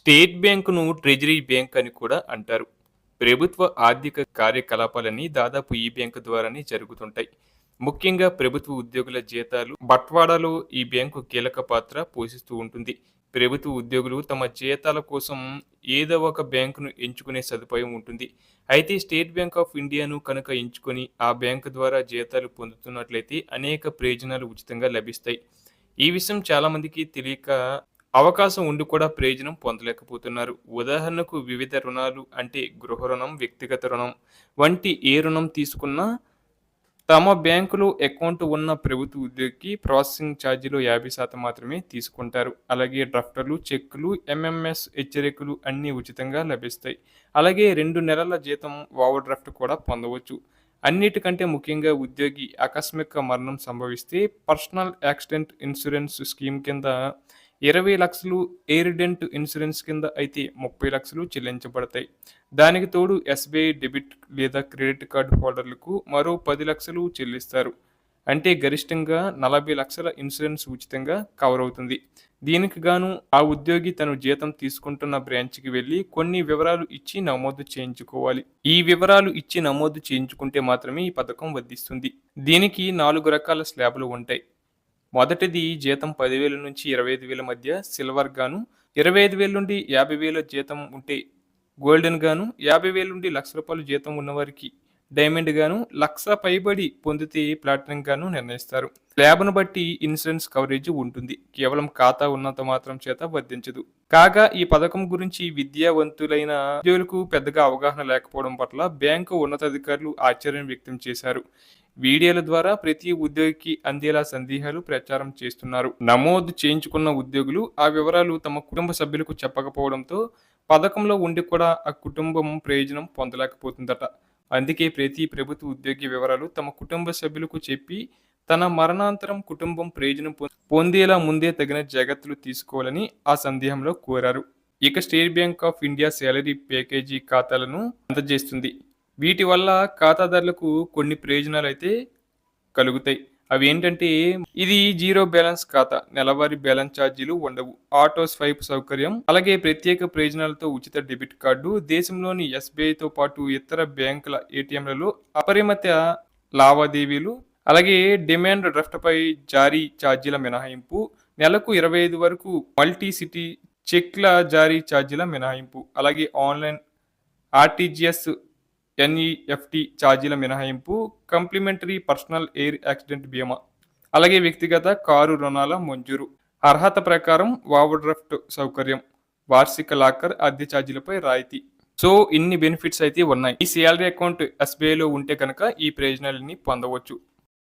State బ్యాంకును treasury bank అని కూడా అంటారు. ప్రభుత్వ ఆర్థిక కార్యకలాపాలన్నీ దాదాపు ఈ బ్యాంకు ద్వారానే జరుగుతుంటాయి. ముఖ్యంగా ప్రభుత్వ ఉద్యోగుల జీతాలు బట్వాడాలో ఈ బ్యాంకు కీలక పాత్ర పోషిస్తూ ఉంటుంది. ప్రభుత్వ ఉద్యోగులు తమ జీతాల కోసం ఏదో ఒక బ్యాంకును ఎంచుకునే సదుపాయం ఉంటుంది. అయితే స్టేట్ బ్యాంక్ ఆఫ్ ఇండియాను కనుక ఎంచుకొని ఆ బ్యాంకు ద్వారా జీతాలు పొందుతున్నట్లయితే అనేక ప్రయోజనాలు ఉచితంగా లభిస్తాయి. ఈ విషయం చాలా మందికి తెలియక అవకాశం ఉండి కూడా ప్రయోజనం పొందలేకపోతున్నారు. ఉదాహరణకు వివిధ రుణాలు అంటే గృహ రుణం, వ్యక్తిగత రుణం వంటి ఏ రుణం తీసుకున్నా తమ బ్యాంకులో అకౌంట్ ఉన్న ప్రభుత్వ ఉద్యోగికి ప్రాసెసింగ్ ఛార్జీలు 50% మాత్రమే తీసుకుంటారు. అలాగే డ్రాఫ్టర్లు, చెక్కులు, ఎంఎంఎస్ హెచ్చరికలు అన్నీ ఉచితంగా లభిస్తాయి. అలాగే 2 నెలల జీతం ఓవర్ డ్రాఫ్ట్ కూడా పొందవచ్చు. అన్నిటికంటే ముఖ్యంగా ఉద్యోగి ఆకస్మిక మరణం సంభవిస్తే పర్సనల్ యాక్సిడెంట్ ఇన్సూరెన్స్ స్కీమ్ కింద 20,00,000, ఎయిర్డెంట్ ఇన్సూరెన్స్ కింద అయితే 30,00,000 చెల్లించబడతాయి. దానికి తోడు ఎస్బీఐ డెబిట్ లేదా క్రెడిట్ కార్డు హోల్డర్లకు మరో 10,00,000 చెల్లిస్తారు. అంటే గరిష్టంగా 40,00,000 ఇన్సూరెన్స్ ఉచితంగా కవర్ అవుతుంది. దీనికి గాను ఆ ఉద్యోగి తను జీతం తీసుకుంటున్న బ్రాంచ్‌కి వెళ్లి కొన్ని వివరాలు ఇచ్చి నమోదు చేయించుకోవాలి. ఈ వివరాలు ఇచ్చి నమోదు చేయించుకుంటే మాత్రమే ఈ పథకం వర్తిస్తుంది. దీనికి 4 రకాల స్లాబ్‌లు ఉంటాయి. మొదటిది జీతం 10,000 నుంచి 25,000 మధ్య సిల్వర్ గాను, 25,000 నుండి 50,000 జీతం ఉంటే గోల్డెన్ గాను, 50,000 నుండి ₹1,00,000 జీతం ఉన్నవారికి డైమండ్ గాను, 1,00,000 పైబడి పొందితే ప్లాటినం గాను నిర్ణయిస్తారు. స్లాబ్‌ను బట్టి ఇన్సూరెన్స్ కవరేజ్ ఉంటుంది. కేవలం ఖాతా ఉన్నంత మాత్రం చేత వర్తించదు. కాగా ఈ పథకం గురించి విద్యావంతులైన ఉద్యోగులకు పెద్దగా అవగాహన లేకపోవడం పట్ల బ్యాంకు ఉన్నతాధికారులు ఆశ్చర్యం వ్యక్తం చేశారు. వీడియోల ద్వారా ప్రతి ఉద్యోగికి అందేలా సందేహాలు ప్రచారం చేస్తున్నారు. నమోదు చేయించుకున్న ఉద్యోగులు ఆ వివరాలు తమ కుటుంబ సభ్యులకు చెప్పకపోవడంతో పథకంలో ఉండి కూడా ఆ కుటుంబం ప్రయోజనం పొందలేకపోతుందట. అందుకే ప్రతి ప్రభుత్వ ఉద్యోగి వివరాలు తమ కుటుంబ సభ్యులకు చెప్పి తన మరణాంతరం కుటుంబం ప్రయోజనం పొందేలా ముందే తగిన జాగ్రత్తలు తీసుకోవాలని ఆ సందేహంలో కోరారు. ఇక state bank of India salary package ఖాతాలను అందజేస్తుంది. వీటి వల్ల ఖాతాదారులకు కొన్ని ప్రయోజనాలైతే కలుగుతాయి. అవి ఏంటంటే ఇది జీరో బ్యాలెన్స్ ఖాతా, నెలవారీ బ్యాలెన్స్ ఛార్జీలు ఉండవు, ఆటో స్వైప్ సౌకర్యం, అలాగే ప్రత్యేక ప్రయోజనాలతో ఉచిత డెబిట్ కార్డు, దేశంలోని ఎస్బీఐతో పాటు ఇతర బ్యాంకుల ఏటీఎంలలో అపరిమిత లావాదేవీలు, అలాగే డిమాండ్ డ్రాఫ్ట్పై జారీ ఛార్జీల మినహాయింపు, నెలకు 25 వరకు మల్టీ సిటీ చెక్ల జారీ ఛార్జీల మినహాయింపు, అలాగే ఆన్లైన్ ఆర్టీజీఎస్ ఎన్ఈఎఫ్టీ ఛార్జీల మినహాయింపు, కంప్లిమెంటరీ పర్సనల్ ఎయిర్ యాక్సిడెంట్ బీమా, అలాగే వ్యక్తిగత కారు రుణాల మంజూరు, అర్హత ప్రకారం ఓవర్ డ్రాఫ్ట్ సౌకర్యం, వార్షిక లాకర్ అద్దె ఛార్జీలపై రాయితీ. సో ఇన్ని బెనిఫిట్స్ అయితే ఉన్నాయి. ఈ శాలరీ అకౌంట్ ఎస్బీఐలో ఉంటే కనుక ఈ ప్రయోజనాలన్నీ పొందవచ్చు.